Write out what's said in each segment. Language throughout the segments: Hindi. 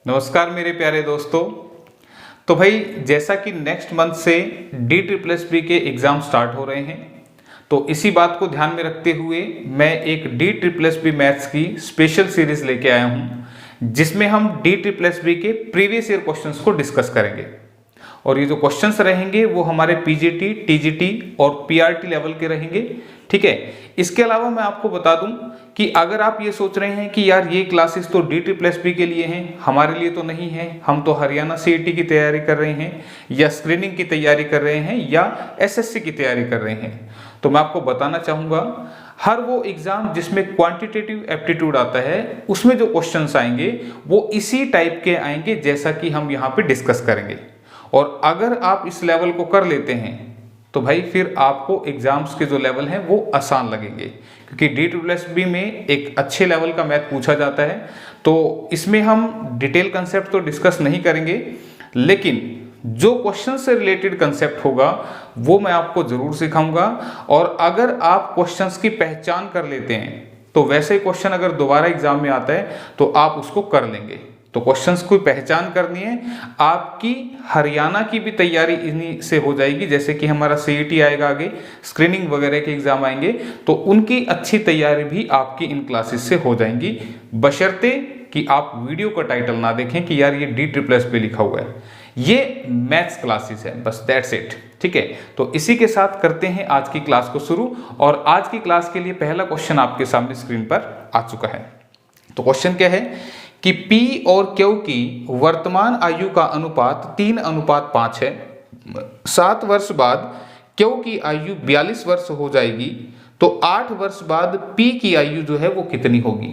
नमस्कार मेरे प्यारे दोस्तों। तो भाई जैसा कि नेक्स्ट मंथ से DSSB के एग्ज़ाम स्टार्ट हो रहे हैं, तो इसी बात को ध्यान में रखते हुए मैं एक DSSB मैथ्स की स्पेशल सीरीज लेके आया हूं, जिसमें हम DSSB के प्रीवियस ईयर क्वेश्चंस को डिस्कस करेंगे। और ये जो क्वेश्चंस रहेंगे वो हमारे PGT, TGT और PRT लेवल के रहेंगे, ठीक है। इसके अलावा मैं आपको बता दूं कि अगर आप ये सोच रहे हैं कि यार ये क्लासेस तो DSSB के लिए हैं, हमारे लिए तो नहीं है, हम तो हरियाणा CET की तैयारी कर रहे हैं या स्क्रीनिंग की तैयारी कर रहे हैं या SSC की तैयारी कर रहे हैं, तो मैं आपको बताना चाहूँगा हर वो एग्जाम जिसमें क्वांटिटेटिव एप्टीट्यूड आता है उसमें जो क्वेश्चंस आएंगे वो इसी टाइप के आएंगे जैसा कि हम यहाँ पे डिस्कस करेंगे। और अगर आप इस लेवल को कर लेते हैं तो भाई फिर आपको एग्जाम्स के जो लेवल हैं वो आसान लगेंगे, क्योंकि DSSB में एक अच्छे लेवल का मैथ पूछा जाता है। तो इसमें हम डिटेल कंसेप्ट तो डिस्कस नहीं करेंगे, लेकिन जो क्वेश्चन से रिलेटेड कंसेप्ट होगा वो मैं आपको जरूर सिखाऊंगा। और अगर आप क्वेश्चंस की पहचान कर लेते हैं तो वैसे क्वेश्चन अगर दोबारा एग्जाम में आता है तो आप उसको कर लेंगे। तो क्वेश्चंस की पहचान करनी है, आपकी हरियाणा की भी तैयारी इन्हीं से हो जाएगी। जैसे कि हमारा CET आएगा, आगे स्क्रीनिंग वगैरह के एग्जाम आएंगे, तो उनकी अच्छी तैयारी भी आपकी इन क्लासेस से हो जाएंगी, बशर्ते कि आप वीडियो का टाइटल ना देखें कि यार ये DSSB लिखा हुआ है। ये मैथ्स क्लासेस है, बस दैट्स इट, ठीक है। तो इसी के साथ करते हैं आज की क्लास को शुरू। और आज की क्लास के लिए पहला क्वेश्चन आपके सामने स्क्रीन पर आ चुका है। तो क्वेश्चन क्या है कि P और Q की वर्तमान आयु का अनुपात 3:5 है। 7 वर्ष बाद Q की आयु 42 वर्ष हो जाएगी, तो 8 वर्ष बाद P की आयु जो है वो कितनी होगी।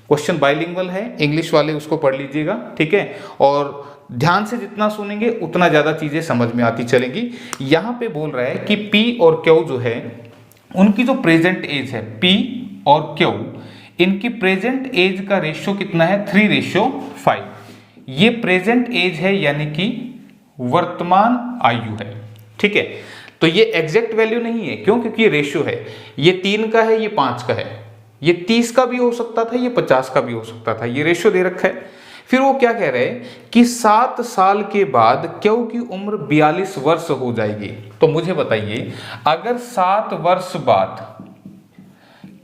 क्वेश्चन बाइलिंगुअल है, इंग्लिश वाले उसको पढ़ लीजिएगा, ठीक है। और ध्यान से जितना सुनेंगे उतना ज़्यादा चीज़ें समझ में आती चलेंगी। यहाँ पे बोल रहा है कि P और Q जो है उनकी जो प्रेजेंट एज है, P और Q, इनकी प्रेजेंट एज का रेशियो कितना है, 3:5। ये प्रेजेंट एज है, यानी कि वर्तमान आयु है, ठीक है। तो ये एग्जैक्ट वैल्यू नहीं है, क्यों? क्योंकि ये रेशियो है। ये 3 का है, ये 5 का है, ये 30 का भी हो सकता था, ये 50 का भी हो सकता था, ये रेशियो दे रखा है। फिर वो क्या कह रहे हैं कि 7 साल के बाद Q की उम्र 42 वर्ष हो जाएगी। तो मुझे बताइए, अगर 7 वर्ष बाद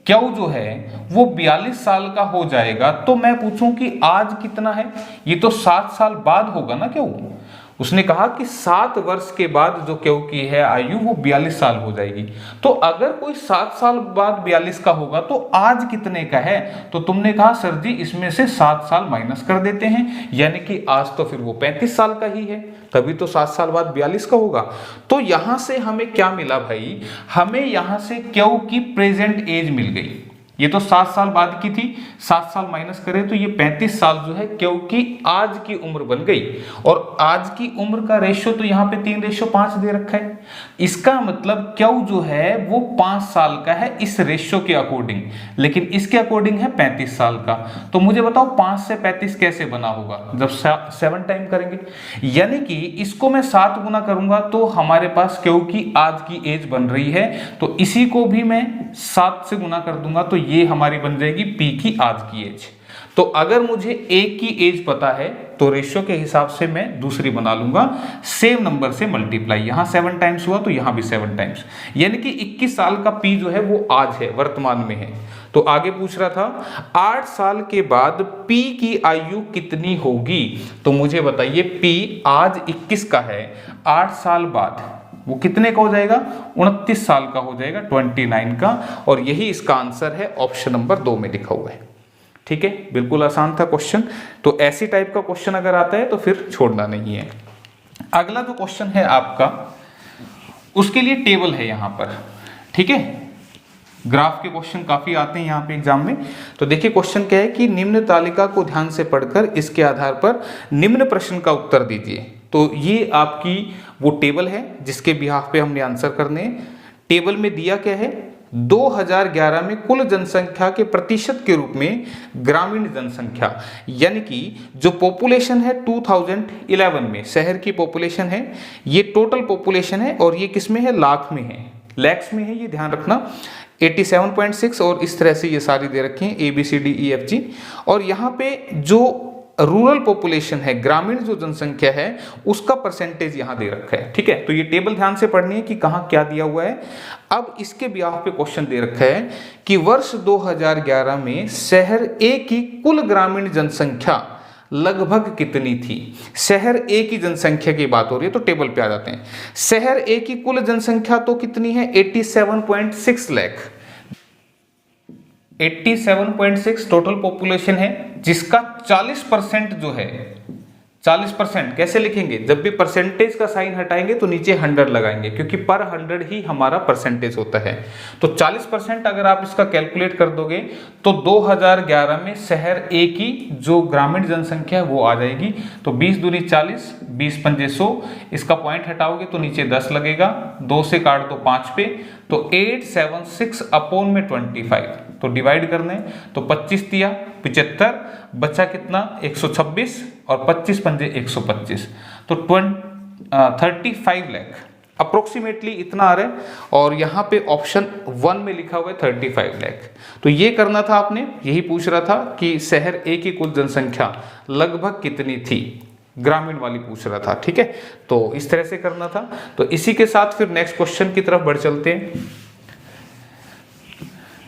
Q जो है वो 42 साल का हो जाएगा, तो मैं पूछूं कि आज कितना है, ये तो 7 साल बाद होगा ना Q। उसने कहा कि 7 वर्ष के बाद जो Q की है आयु वो 42 साल हो जाएगी। तो अगर कोई 7 साल बाद 42 का होगा तो आज कितने का है, तो तुमने कहा सर जी इसमें से 7 साल माइनस कर देते हैं, यानी कि आज तो फिर वो 35 साल का ही है, तभी तो 7 साल बाद 42 का होगा। तो यहां से हमें क्या मिला भाई, हमें यहां से Q की प्रेजेंट एज मिल गई। ये तो 7 साल बाद की थी, 7 साल माइनस करें तो ये 35 साल जो है Q की आज की उम्र बन गई। और आज की उम्र का रेशियो तो यहाँ पे 3:5 दे रखा है। इसका मतलब Q जो है वो 5 साल का है इस रेशियो के अकॉर्डिंग, लेकिन इसके अकॉर्डिंग है 35 साल का। तो मुझे बताओ 5 से 35 कैसे बना होगा, जब 7 टाइम करेंगे, यानी कि इसको मैं 7 गुना करूंगा तो हमारे पास Q की आज की एज बन रही है। तो इसी को भी मैं 7 से गुना कर दूंगा, तो ये हमारी बन जाएगी P की आज की एज। तो अगर मुझे A की एज पता है तो रेशियो के हिसाब से मैं दूसरी बना लूंगा, सेम नंबर से मल्टीप्लाई। यहां 7 टाइम्स हुआ तो यहां भी 7 टाइम्स, यानी कि 21 साल का P जो है वो आज है, वर्तमान में है। तो आगे पूछ रहा था 8 साल के बाद P की आयु कितनी होगी। तो मुझे बताइए P आज 21 का है, 8 साल बाद वो कितने का हो जाएगा, 29 साल का हो जाएगा, 29 का। और यही इसका आंसर है, ऑप्शन नंबर 2 में लिखा हुआ है, ठीक है। बिल्कुल आसान था क्वेश्चन। तो ऐसी टाइप का क्वेश्चन अगर आता है तो फिर छोड़ना नहीं है। अगला जो क्वेश्चन है आपका, उसके लिए टेबल है यहाँ पर, ठीक है। ग्राफ के क्वेश्चन काफी आते हैं यहाँ पे एग्जाम में। तो देखिए क्वेश्चन क्या है कि निम्न तालिका को ध्यान से पढ़कर इसके आधार पर निम्न प्रश्न का उत्तर दीजिए। तो ये आपकी वो टेबल है जिसके बिहाफ पे हमने आंसर करने हैं। टेबल में दिया क्या है, 2011 में कुल जनसंख्या के प्रतिशत के रूप में ग्रामीण जनसंख्या, यानी कि जो पॉपुलेशन है 2011 में शहर की पॉपुलेशन है, ये टोटल पॉपुलेशन है और ये किस में है, लाख में है, लैक्स में है, ये ध्यान रखना। 87.6 और इस तरह से ये सारी दे रखे हैं A B C D E F G। और यहाँ पे जो रूरल पॉपुलेशन है, ग्रामीण जो जनसंख्या है उसका परसेंटेज यहां दे रखा है। ठीक है, तो ये टेबल ध्यान से पढ़नी है कि कहां क्या दिया हुआ है। अब इसके ब्याह पे क्वेश्चन दे रखा है कि वर्ष 2011 में शहर ए की कुल ग्रामीण जनसंख्या लगभग कितनी थी। शहर ए की जनसंख्या की बात हो रही है, तो टेबल पे आ जाते हैं। शहर ए की कुल जनसंख्या तो कितनी है, 87.6 लाख, 87.6 टोटल पॉपुलेशन है, जिसका 40% जो है, 40% कैसे लिखेंगे, जब भी परसेंटेज का साइन हटाएंगे तो नीचे 100 लगाएंगे, क्योंकि पर 100 ही हमारा परसेंटेज होता है। तो 40% अगर आप इसका कैलकुलेट कर दोगे तो 2011 में शहर ए की जो ग्रामीण जनसंख्या है वो आ जाएगी। तो 20 दूनी 40, 20 पंजे 100, इसका पॉइंट हटाओगे तो नीचे 10 लगेगा, 2 से काट दो 5 पे, तो 876 अपॉन में 25, तो डिवाइड करने, तो 25 दिया 75, बचा कितना 126, और 25 पंजे 125, तो 35 लाख अप्रोक्सीमेटली इतना आ रहा है। और यहाँ पे ऑप्शन 1 में लिखा हुआ है 35 लाख। तो ये करना था आपने, यही पूछ रहा था कि शहर ए की कुल जनसंख्या लगभग कितनी थी, ग्रामीण वाली पूछ रहा था। ठीक है, तो इस तरह से करना था। तो इसी के साथ फिर नेक्स्ट क्वेश्चन की तरफ बढ़ चलते हैं।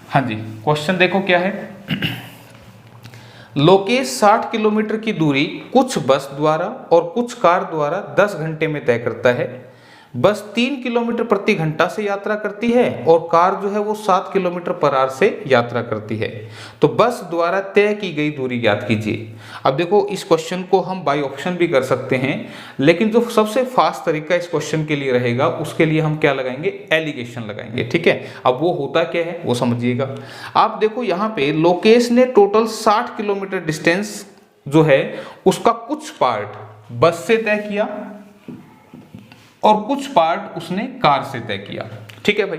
हाँ जी, क्वेश्चन देखो क्या है। लोकेश 60 किलोमीटर की दूरी कुछ बस द्वारा और कुछ कार द्वारा 10 घंटे में तय करता है। बस 3 किलोमीटर प्रति घंटा से यात्रा करती है और कार जो है वो 7 किलोमीटर पर आवर से यात्रा करती है। तो बस द्वारा तय की गई दूरी ज्ञात कीजिए। अब देखो, इस क्वेश्चन को हम बाय ऑप्शन भी कर सकते हैं, लेकिन जो सबसे फास्ट तरीका इस क्वेश्चन के लिए रहेगा उसके लिए हम क्या लगाएंगे, एलिगेशन लगाएंगे। ठीक है, अब वो होता क्या है वो समझिएगा। आप देखो यहाँ पे लोकेश ने टोटल 60 किलोमीटर डिस्टेंस जो है उसका कुछ पार्ट बस से तय किया और कुछ पार्ट उसने कार से तय किया। ठीक है भाई,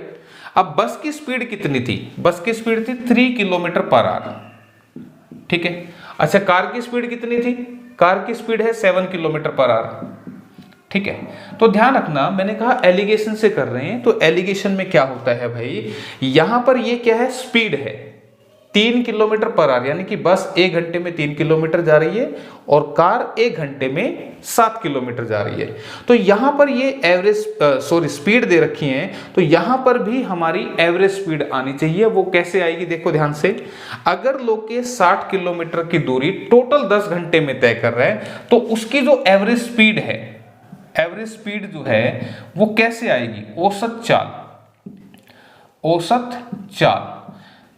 अब बस की स्पीड कितनी थी, बस की स्पीड थी 3 किलोमीटर पर आवर। ठीक है, अच्छा कार की स्पीड कितनी थी, कार की स्पीड है 7 किलोमीटर पर आवर। ठीक है, तो ध्यान रखना, मैंने कहा एलिगेशन से कर रहे हैं, तो एलिगेशन में क्या होता है भाई, यहां पर ये क्या है, स्पीड है 3 किलोमीटर पर आवर, यानी कि बस 1 घंटे में 3 किलोमीटर जा रही है और कार 1 घंटे में 7 किलोमीटर जा रही है। तो यहां पर ये एवरेज स्पीड दे रखी है, तो यहां पर भी हमारी एवरेज स्पीड आनी चाहिए। वो कैसे आएगी देखो ध्यान से। अगर लोकेश 60 किलोमीटर की दूरी टोटल 10 घंटे में तय कर रहा है, तो उसकी जो एवरेज स्पीड है, एवरेज स्पीड जो है वो कैसे आएगी, औसत चाल, औसत चाल।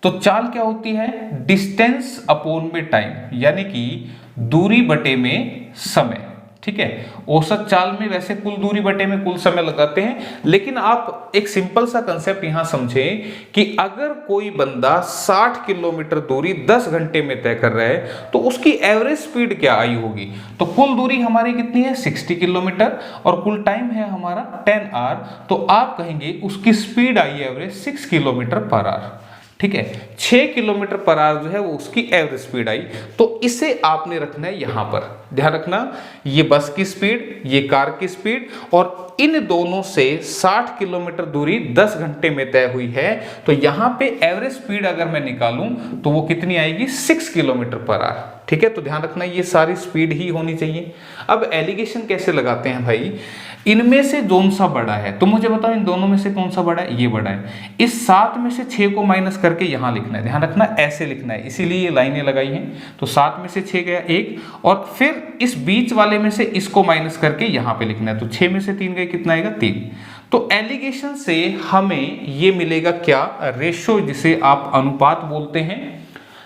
तो चाल क्या होती है, डिस्टेंस अपॉन में टाइम, यानी कि दूरी बटे में समय। ठीक है, औसत चाल में वैसे कुल दूरी बटे में कुल समय लगाते हैं, लेकिन आप एक सिंपल सा कंसेप्ट यहां समझें कि अगर कोई बंदा 60 किलोमीटर दूरी 10 घंटे में तय कर रहा है तो उसकी एवरेज स्पीड क्या आई होगी। तो कुल दूरी हमारी कितनी है 60 किलोमीटर और कुल टाइम है हमारा 10 आवर, तो आप कहेंगे उसकी speed I average 6 kilometre per hour. ठीक है, 6 किलोमीटर पर आवर जो है वो उसकी एवरेज स्पीड आई। तो इसे आपने रखना है यहां पर, ध्यान रखना, ये बस की स्पीड, ये कार की स्पीड, और इन दोनों से 60 किलोमीटर दूरी 10 घंटे में तय हुई है। तो यहां पे एवरेज स्पीड अगर मैं निकालूं तो वो कितनी आएगी, 6 किलोमीटर पर आवर। ठीक है, तो ध्यान रखना ये सारी स्पीड ही होनी चाहिए। अब एलिगेशन कैसे लगाते हैं भाई, इनमें से कौन सा बड़ा है, तो मुझे बताओ इन दोनों में से कौन सा बड़ा है, ये बड़ा है। इस 7 में से 6 को माइनस करके यहां लिखना है, ध्यान रखना ऐसे लिखना है, इसीलिए ये लाइनें लगाई हैं। तो 7 में से 6 गया 1, और फिर इस बीच वाले में से इसको माइनस करके यहां पे लिखना है, तो 6 में से 3 गए, कितना आएगा 3। तो एलिगेशन से हमें ये मिलेगा क्या, रेशो, जिसे आप अनुपात बोलते हैं।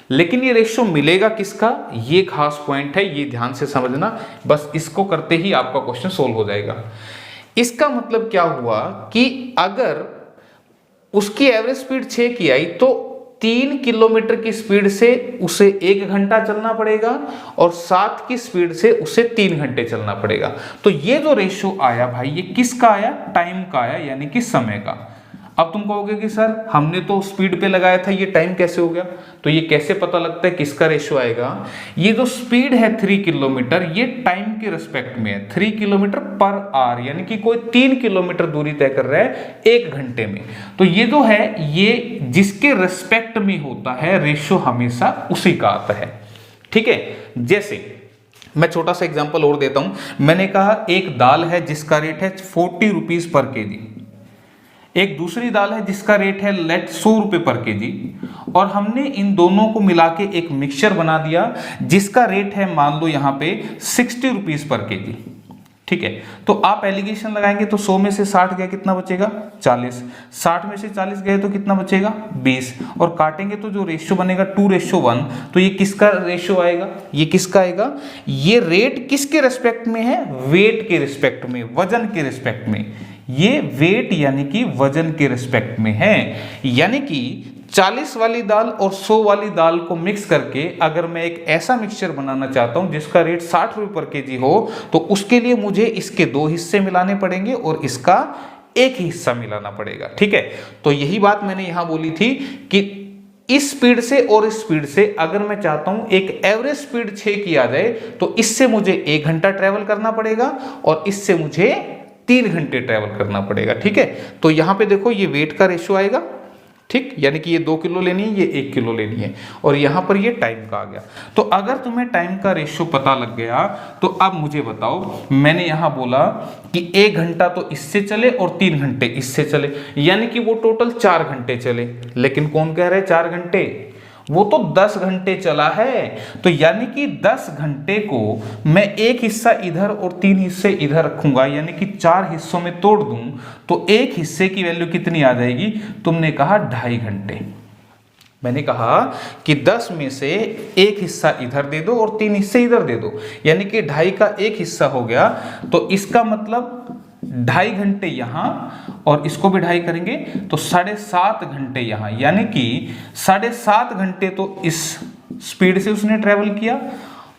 लेकिन ये रेशो मिलेगा किसका, ये खास पॉइंट है, ये ध्यान से समझना। बस इसको करते ही आपका क्वेश्चन सोल्व हो जाएगा। इसका मतलब क्या हुआ कि अगर उसकी एवरेज स्पीड 6 की आई तो 3 किलोमीटर की स्पीड से उसे 1 घंटा चलना पड़ेगा और 7 की स्पीड से उसे 3 घंटे चलना पड़ेगा। तो ये जो रेशो आया भाई, ये किसका आया, टाइम का आया, यानी कि समय का। अब तुम कहोगे कि सर हमने तो स्पीड पे लगाया था, ये टाइम कैसे हो गया। तो ये कैसे पता लगता है किसका रेशो आएगा, ये जो स्पीड है 3 किलोमीटर, ये टाइम के रिस्पेक्ट में है, 3 किलोमीटर पर आवर, यानी कि कोई 3 किलोमीटर दूरी तय कर रहा है 1 घंटे में। तो ये जो है, ये जिसके रिस्पेक्ट में होता है रेशो, हमेशा उसी का आता है। ठीक है, जैसे मैं छोटा सा एग्जांपल और देता हूं। मैंने कहा एक दाल है जिसका रेट है 40 रुपीज पर केजी, एक दूसरी दाल है जिसका रेट है लेट 100 रुपए पर केजी, और हमने इन दोनों को मिला के एक मिक्सचर बना दिया जिसका रेट है मान लो यहां पे 60 रुपीज पर केजी। ठीक है, तो आप एलिगेशन लगाएंगे तो 100 में से 60 गया, कितना बचेगा 40, 60 में से 40 गए तो कितना बचेगा 20, और काटेंगे तो जो रेशियो बनेगा 2:1। तो ये किसका रेशियो आएगा, ये किसका आएगा, ये रेट किसके रिस्पेक्ट में है, वेट के रिस्पेक्ट में, वजन के रिस्पेक्ट में, ये वेट यानी कि वजन के रिस्पेक्ट में है। यानी कि 40 वाली दाल और 100 वाली दाल को मिक्स करके अगर मैं एक ऐसा मिक्सचर बनाना चाहता हूं जिसका रेट 60 रुपए पर केजी हो, तो उसके लिए मुझे इसके 2 हिस्से मिलाने पड़ेंगे और इसका एक ही हिस्सा मिलाना पड़ेगा। ठीक है, तो यही बात मैंने यहां बोली थी कि इस स्पीड से और इस स्पीड से अगर मैं चाहता हूं एक एवरेज स्पीड 6 की आ जाए, तो इससे मुझे 1 घंटा ट्रेवल करना पड़ेगा और इससे मुझे 3 घंटे ट्रेवल करना पड़ेगा। ठीक है, तो यहां पे देखो ये वेट का रेशियो आएगा, ठीक, यानी कि ये 2 किलो लेनी है, ये 1 किलो लेनी है, और यहां पर ये टाइम का आ गया। तो अगर तुम्हें टाइम का रेशियो पता लग गया तो अब मुझे बताओ, मैंने यहां बोला कि 1 घंटा तो इससे चले और 3 घंटे इससे चले, यानी कि वो टोटल 4 घंटे चले। लेकिन कौन कह रहे 4 घंटे, वो तो 10 घंटे चला है। तो यानी कि 10 घंटे को मैं एक हिस्सा इधर और 3 हिस्से इधर रखूंगा, यानी कि 4 हिस्सों में तोड़ दूं तो एक हिस्से की वैल्यू कितनी आ जाएगी, तुमने कहा 2.5 घंटे। मैंने कहा कि 10 में से एक हिस्सा इधर दे दो और 3 हिस्से इधर दे दो, यानी कि 2.5 का एक हिस्सा हो गया। तो इसका मतलब 2.5 घंटे यहां और इसको भी 2.5 करेंगे तो 7.5 घंटे यहां, यानी कि 7.5 घंटे तो इस स्पीड से उसने ट्रेवल किया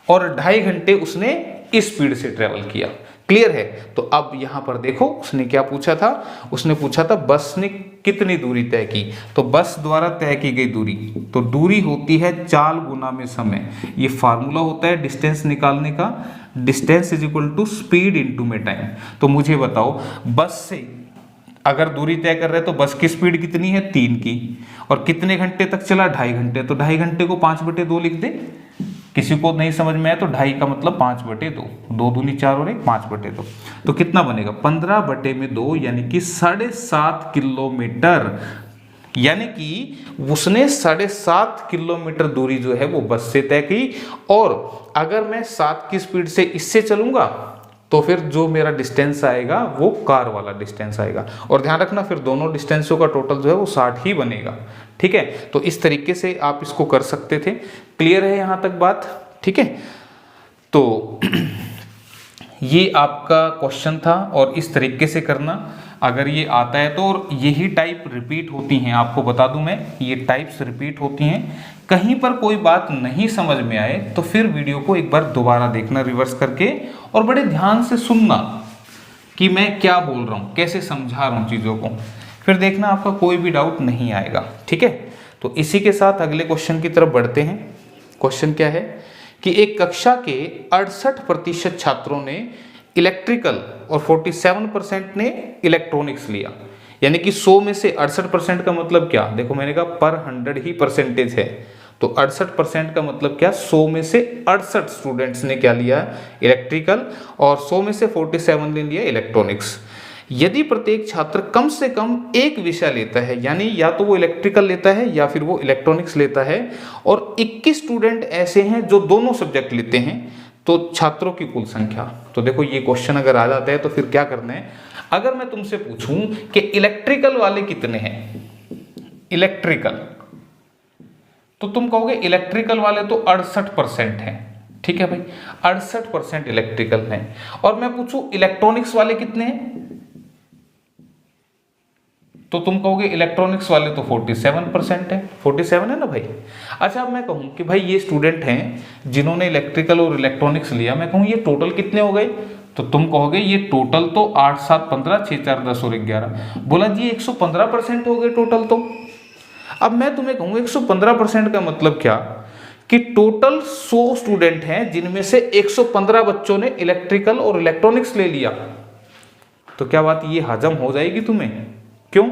और 2.5 घंटे उसने इस स्पीड से ट्रेवल किया। क्लियर है। तो अब यहां पर देखो उसने क्या पूछा था, उसने पूछा था बस ने कितनी दूरी तय की। तो बस द्वारा तय की गई दूरी, तो दूरी होती है चाल गुना में समय। ये फार्मूला होता है डिस्टेंस निकालने का, distance is equal to speed into में टाइम। तो मुझे बताओ बस से अगर दूरी तय कर रहे हैं तो बस की स्पीड कितनी है 3 की, और कितने घंटे तक चला 2.5 घंटे। तो 2.5 घंटे को 5/2 लिख दे। किसी को नहीं समझ में आया तो 2.5 का मतलब 5/2, 2 दूनी 4 और 1 5/2। तो कितना बनेगा 15/2, यानी कि 7.5 किलोमीटर। यानी कि उसने 7.5 किलोमीटर दूरी जो है वो बस से तय की। और अगर मैं 7 की स्पीड से इससे चलूंगा तो फिर जो मेरा डिस्टेंस आएगा वो कार वाला डिस्टेंस आएगा। और ध्यान रखना फिर दोनों डिस्टेंसों का टोटल जो है वो 60 ही बनेगा। ठीक है, तो इस तरीके से आप इसको कर सकते थे। क्लियर है यहां तक बात? ठीक है, तो ये आपका क्वेश्चन था और इस तरीके से करना अगर ये आता है तो। और यही टाइप रिपीट होती हैं, आपको बता दूं मैं, ये टाइप्स रिपीट होती हैं। कहीं पर कोई बात नहीं समझ में आए तो फिर वीडियो को एक बार दोबारा देखना रिवर्स करके, और बड़े ध्यान से सुनना कि मैं क्या बोल रहा हूँ, कैसे समझा रहा हूँ चीज़ों को। फिर देखना आपका कोई भी डाउट नहीं आएगा। ठीक है, तो इसी के साथ अगले क्वेश्चन की तरफ बढ़ते हैं। क्वेश्चन क्या है कि एक कक्षा के 68% छात्रों ने इलेक्ट्रिकल और 47% ने इलेक्ट्रॉनिक्स लिया। यानी कि 100 में से 68% का मतलब क्या, देखो मैंने कहा पर 100 ही परसेंटेज है, तो 68% का मतलब क्या, 100 में से 68 स्टूडेंट्स ने क्या लिया इलेक्ट्रिकल, और 100 में से 47 ने लिया इलेक्ट्रॉनिक्स। यदि प्रत्येक छात्र कम से कम एक विषय लेता है, यानी या तो वो इलेक्ट्रिकल लेता है या फिर वो इलेक्ट्रॉनिक्स लेता है, और 21 स्टूडेंट ऐसे हैं जो दोनों सब्जेक्ट लेते हैं, तो छात्रों की कुल संख्या। तो देखो ये क्वेश्चन अगर आ जाता है तो फिर क्या करना है। अगर मैं तुमसे पूछूं कि इलेक्ट्रिकल वाले कितने हैं, इलेक्ट्रिकल, तो तुम कहोगे इलेक्ट्रिकल वाले तो 68% हैं। ठीक है भाई, 68% इलेक्ट्रिकल हैं। और मैं पूछूं इलेक्ट्रॉनिक्स वाले कितने हैं, तो तुम कहोगे इलेक्ट्रॉनिक्स वाले तो 47% है। 47 है ना भाई। अच्छा, अब मैं कहूं कि भाई ये स्टूडेंट हैं जिन्होंने इलेक्ट्रिकल और इलेक्ट्रॉनिक्स लिया, मैं कहूं ये टोटल कितने हो गए, तो तुम कहोगे ये टोटल तो 8 7 15 6 4 10 और 11। बोला जी 115% हो गए टोटल। तो अब मैं तुम्हें कहूँ 115% का मतलब क्या, कि टोटल 100 स्टूडेंट हैं जिनमें से 115 बच्चों ने इलेक्ट्रिकल और इलेक्ट्रॉनिक्स ले लिया। तो क्या बात ये हजम हो जाएगी तुम्हें? क्यों?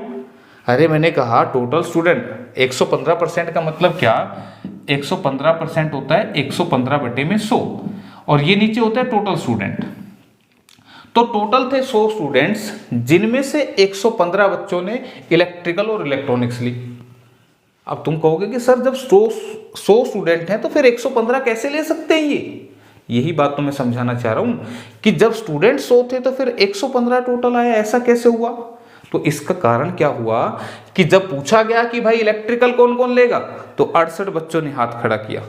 अरे मैंने कहा टोटल स्टूडेंट 115% का मतलब क्या, 115% होता है 115/100, और ये नीचे होता है टोटल स्टूडेंट। तो टोटल थे 100 स्टूडेंट्स, जिनमें से 115 बच्चों ने इलेक्ट्रिकल और इलेक्ट्रॉनिक्स ली। अब तुम कहोगे कि सर जब 100 स्टूडेंट हैं तो फिर 115 कैसे ले सकते हैं ये? यही बात तो मैं समझाना चाह रहा हूं कि जब स्टूडेंट 100 थे तो फिर 115 टोटल आया, ऐसा कैसे हुआ? तो इसका कारण क्या हुआ कि जब पूछा गया कि भाई इलेक्ट्रिकल कौन कौन लेगा, तो 68 बच्चों ने हाथ खड़ा किया।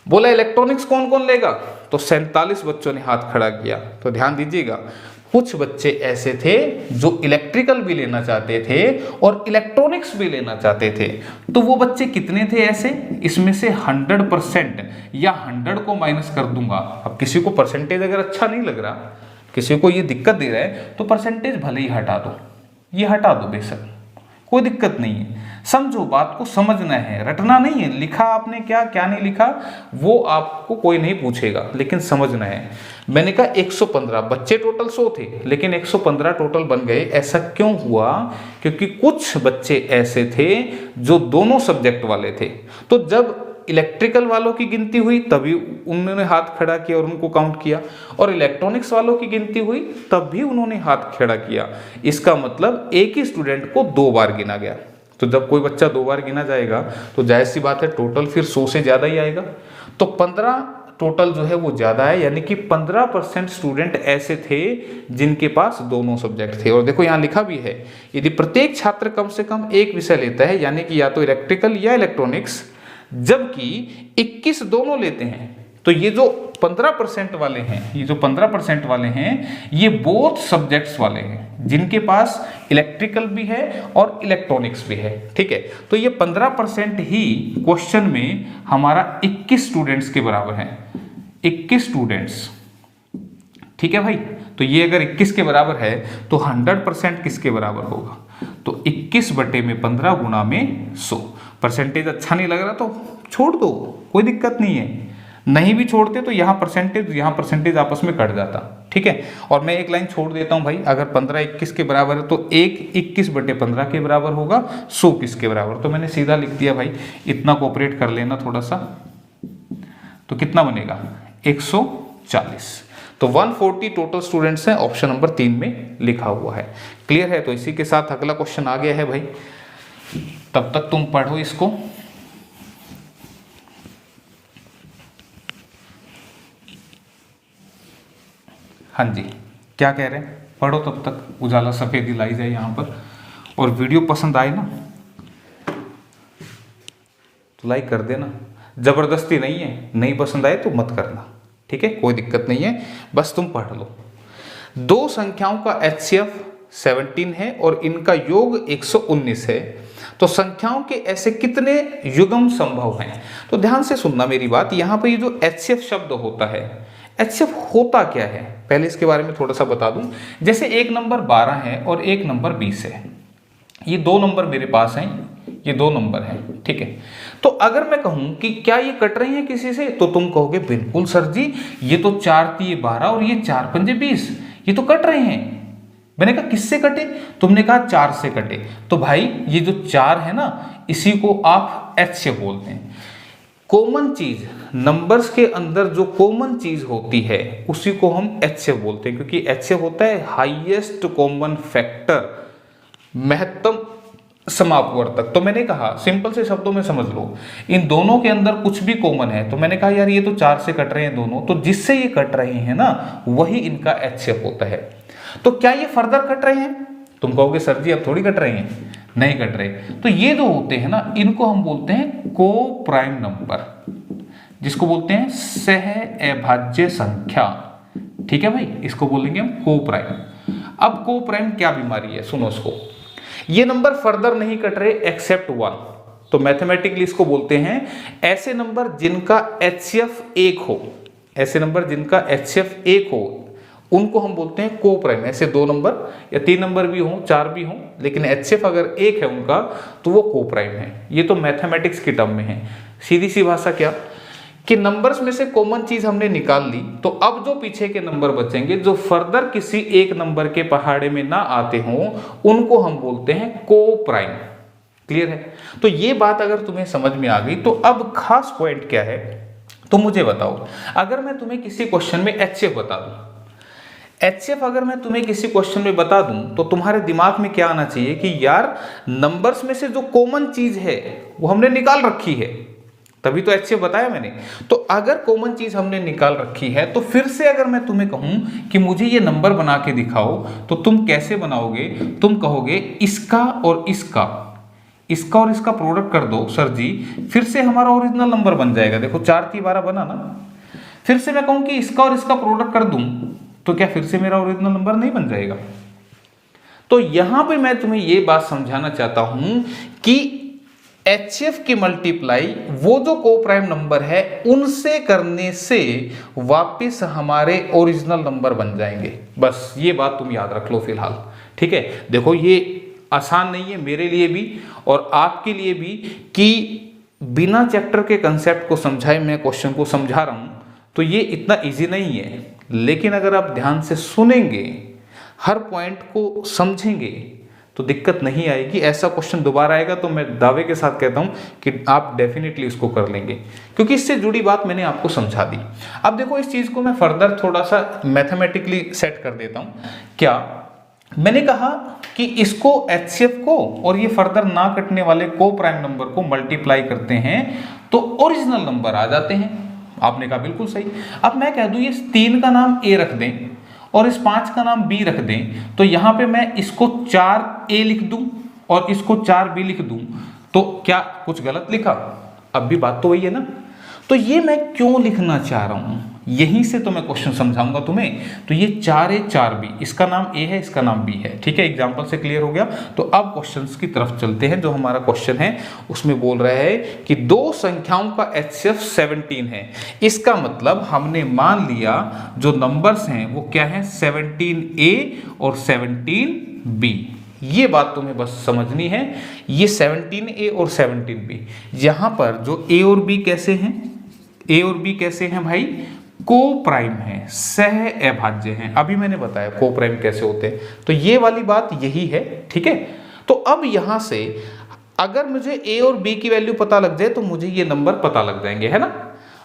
बोला इलेक्ट्रॉनिक्स कौन कौन लेगा, तो 47 बच्चों ने हाथ खड़ा किया। तो ध्यान दीजिएगा, कुछ बच्चे ऐसे थे जो इलेक्ट्रिकल भी लेना चाहते थे और इलेक्ट्रॉनिक्स भी लेना चाहते थे। तो वो बच्चे कितने थे ऐसे? इसमें से 100% या 100 को माइनस कर दूंगा। अब किसी को परसेंटेज अगर अच्छा नहीं लग रहा, किसी को ये दिक्कत दे रहा है, तो परसेंटेज भले ही हटा दो, ये हटा दो बेशक, कोई दिक्कत नहीं है। समझो, बात को समझना है, रटना नहीं है। लिखा आपने क्या क्या नहीं लिखा वो आपको कोई नहीं पूछेगा, लेकिन समझना है। मैंने कहा 115 बच्चे टोटल 100 थे, लेकिन 115 टोटल बन गए। ऐसा क्यों हुआ? क्योंकि कुछ बच्चे ऐसे थे जो दोनों सब्जेक्ट वाले थे। तो जब इलेक्ट्रिकल वालों की गिनती हुई तभी उन्होंने हाथ खड़ा किया और उनको काउंट किया, और इलेक्ट्रॉनिक्स वालों की गिनती हुई तब भी उन्होंने हाथ खड़ा किया। इसका मतलब एक ही स्टूडेंट को 2 बार गिना गया। तो जब कोई बच्चा 2 बार गिना जाएगा तो जाहिर सी बात है टोटल फिर 100 से ज़्यादा ही आएगा। तो 15 टोटल जो है वो ज़्यादा है, यानी कि 15% स्टूडेंट ऐसे थे जिनके पास दोनों सब्जेक्ट थे। और देखो यहाँ लिखा भी है, यदि प्रत्येक छात्र कम से कम एक विषय लेता है, यानी कि या तो इलेक्ट्रिकल या इलेक्ट्रॉनिक्स, जबकि 21 दोनों लेते हैं, तो ये जो 15% वाले हैं, ये जो 15% वाले हैं, ये बोथ सब्जेक्ट्स वाले हैं, जिनके पास इलेक्ट्रिकल भी है और इलेक्ट्रॉनिक्स भी है। ठीक है, तो ये 15% ही क्वेश्चन में हमारा 21 स्टूडेंट्स के बराबर है। 21 स्टूडेंट्स, ठीक है भाई। तो ये अगर 21 के बराबर है तो 100% किसके बराबर होगा? तो 21 बटे में 15 गुणा में 100। परसेंटेज अच्छा नहीं लग रहा तो छोड़ दो, कोई दिक्कत नहीं है। नहीं भी छोड़ते तो यहाँ परसेंटेज आपस में कट जाता। ठीक है, और मैं एक लाइन छोड़ देता हूँ भाई, अगर 15 21 के बराबर है तो 21 बटे 15 के बराबर होगा, 100 किसके बराबर? तो मैंने सीधा लिख दिया भाई, इतना कोऑपरेट कर लेना थोड़ा सा। तो कितना बनेगा? 140। तो 140 टोटल स्टूडेंट्स हैं, ऑप्शन नंबर 3 में लिखा हुआ है। क्लियर है? तो इसी के साथ अगला क्वेश्चन आ गया है भाई, तब तक तुम पढ़ो इसको। हाँ जी, क्या कह रहे हैं? पढ़ो तब तक, उजाला सफेदी लाई जाए यहाँ पर। और वीडियो पसंद आए ना तो लाइक कर देना, जबरदस्ती नहीं है, नहीं पसंद आए तो मत करना। ठीक है, कोई दिक्कत नहीं है, बस तुम पढ़ लो। 2 संख्याओं का HCF 17 है और इनका योग 119 है, तो संख्याओं के ऐसे कितने युग्म संभव हैं? तो ध्यान से सुनना मेरी बात। यहाँ पर ये जो HCF शब्द होता है, HCF होता क्या है पहले इसके बारे में थोड़ा सा बता दूं। जैसे एक नंबर 12 है और एक नंबर 20 है, ये 2 नंबर मेरे पास हैं, ये 2 नंबर हैं। ठीक है, तो अगर मैं कहूं कि क्या ये कट रही हैं किसी से, तो तुम कहोगे बिल्कुल सर जी, ये तो 4 3 12 और ये 4 5 20, ये तो कट रहे हैं। मैंने कहा किससे कटे? तुमने कहा 4 से कटे। तो भाई ये जो 4 है ना, इसी को आप HCF बोलते हैं। कॉमन चीज, नंबर्स के अंदर जो कॉमन चीज होती है उसी को हम HCF बोलते हैं, क्योंकि HCF होता है हाईएस्ट कॉमन फैक्टर, महत्तम समापवर्तक। तो मैंने कहा सिंपल से शब्दों में समझ लो, इन दोनों के अंदर कुछ भी कॉमन है। तो मैंने कहा यार ये तो 4 से कट रहे हैं दोनों, तो जिससे ये कट रहे हैं ना वही इनका HCF होता है। तो क्या ये फर्दर कट रहे हैं? तुम कहोगे सर जी अब थोड़ी कट रहे हैं, नहीं कट रहे। तो ये जो होते हैं ना, इनको हम बोलते हैं को प्राइम नंबर, जिसको बोलते हैं सह अभाज्य संख्या। ठीक है भाई, इसको बोलेंगे हम को प्राइम। अब को प्राइम क्या बीमारी है, सुनो इसको। ये नंबर फर्दर नहीं कट रहे एक्सेप्ट 1, तो मैथमेटिकली इसको बोलते हैं ऐसे नंबर जिनका HCF 1 हो, ऐसे नंबर जिनका HCF 1 हो उनको हम बोलते हैं को प्राइम। ऐसे 2 नंबर या 3 नंबर भी हों, 4 भी हों, लेकिन HCF अगर 1 है उनका तो वो को प्राइम है। ये तो मैथमेटिक्स की टर्म में है। सीधी सी भाषा क्या कि नंबर्स में से कॉमन चीज हमने निकाल ली, तो अब जो पीछे के नंबर बचेंगे जो फर्दर किसी एक नंबर के पहाड़े में ना आते हों उनको हम बोलते हैं को प्राइम। क्लियर है? तो ये बात अगर तुम्हें समझ में आ गई तो अब खास पॉइंट क्या है, तो मुझे बताओ, अगर मैं तुम्हें किसी क्वेश्चन में HCF बता दूं, HCF अगर मैं तुम्हें किसी क्वेश्चन में बता दूं तो तुम्हारे दिमाग में क्या आना चाहिए कि यार नंबर्स में से जो कॉमन चीज है वो हमने निकाल रखी है, तभी तो HCF बताया मैंने। तो अगर कॉमन चीज हमने निकाल रखी है तो फिर से अगर मैं तुम्हें कहूं कि मुझे ये नंबर बना के दिखाओ तो तुम कैसे बनाओगे? तुम कहोगे इसका और इसका प्रोडक्ट कर दो सर जी, फिर से हमारा ओरिजिनल नंबर बन जाएगा। देखो 4 × 12 बना ना। फिर से मैं कहूं कि इसका और इसका प्रोडक्ट कर दूं तो क्या फिर से मेरा ओरिजिनल नंबर नहीं बन जाएगा? तो यहां पे मैं तुम्हें यह बात समझाना चाहता हूं कि HCF की मल्टीप्लाई वो जो को प्राइम नंबर है उनसे करने से वापस हमारे ओरिजिनल नंबर बन जाएंगे। बस ये बात तुम याद रख लो फिलहाल, ठीक है। देखो ये आसान नहीं है मेरे लिए भी और आपके लिए भी कि बिना चैप्टर के कंसेप्ट को समझाए मैं क्वेश्चन को समझा रहा हूं, तो ये इतना इजी नहीं है। लेकिन अगर आप ध्यान से सुनेंगे, हर पॉइंट को समझेंगे तो दिक्कत नहीं आएगी। ऐसा क्वेश्चन दोबारा आएगा तो मैं दावे के साथ कहता हूं कि आप डेफिनेटली इसको कर लेंगे, क्योंकि इससे जुड़ी बात मैंने आपको समझा दी। अब देखो इस चीज को मैं फर्दर थोड़ा सा मैथमेटिकली सेट कर देता हूं। क्या मैंने कहा कि इसको HCF को और ये फर्दर ना कटने वाले को प्राइम नंबर को मल्टीप्लाई करते हैं तो ओरिजिनल नंबर आ जाते हैं। आपने कहा बिल्कुल सही। अब मैं कह दूं ये 3 का नाम A रख दें और इस 5 का नाम B रख दें, तो यहां पे मैं इसको 4A लिख दूं और इसको 4B लिख दूं, तो क्या कुछ गलत लिखा? अब भी बात तो वही है ना। तो ये मैं क्यों लिखना चाह रहा हूं, यहीं से तो मैं क्वेश्चन समझाऊंगा तुम्हें। तो ये 4A 4B, इसका नाम A है, इसका नाम B है, ठीक है। एग्जांपल से क्लियर हो गया। तो अब क्वेश्चंस की तरफ चलते हैं। जो हमारा क्वेश्चन है उसमें बोल रहा है कि दो संख्याओं का HCF 17 है। इसका मतलब हमने मान लिया जो नंबर्स हैं वो क्या है, 17A और 17B। ये बात तुम्हें बस समझनी है। ये 17A और 17B, यहां पर जो A और B कैसे हैं, A और B कैसे हैं भाई, को प्राइम है, सह अभाज्य हैं। अभी मैंने बताया को प्राइम कैसे होते हैं, तो ये वाली बात यही है, ठीक है। तो अब यहां से अगर मुझे A और B की वैल्यू पता लग जाए तो मुझे ये नंबर पता लग जाएंगे, है ना।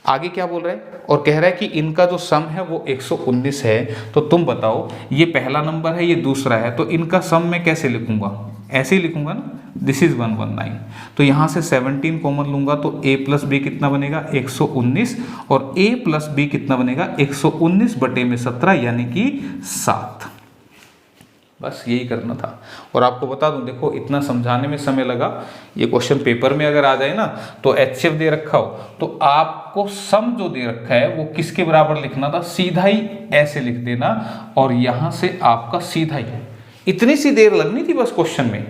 आगे क्या बोल रहा है, और कह रहा है कि इनका जो सम है वो 119 है। तो तुम बताओ ये पहला नंबर है, ये दूसरा है, तो इनका सम मैं कैसे लिखूंगा? ऐसे ही लिखूंगा ना, दिस इज 119। तो यहां से 17 कॉमन लूंगा तो A प्लस B कितना बनेगा, 119, और A प्लस B कितना बनेगा, 119/17 यानी कि 7। बस यही करना था। और आपको बता दूं, देखो इतना समझाने में समय लगा। ये क्वेश्चन पेपर में अगर आ जाए ना तो HCF दे रखा हो तो आपको सम जो दे रखा है वो किसके बराबर लिखना था, सीधा ही ऐसे लिख देना और यहां से आपका सीधा ही। इतनी सी देर लगनी थी बस क्वेश्चन में,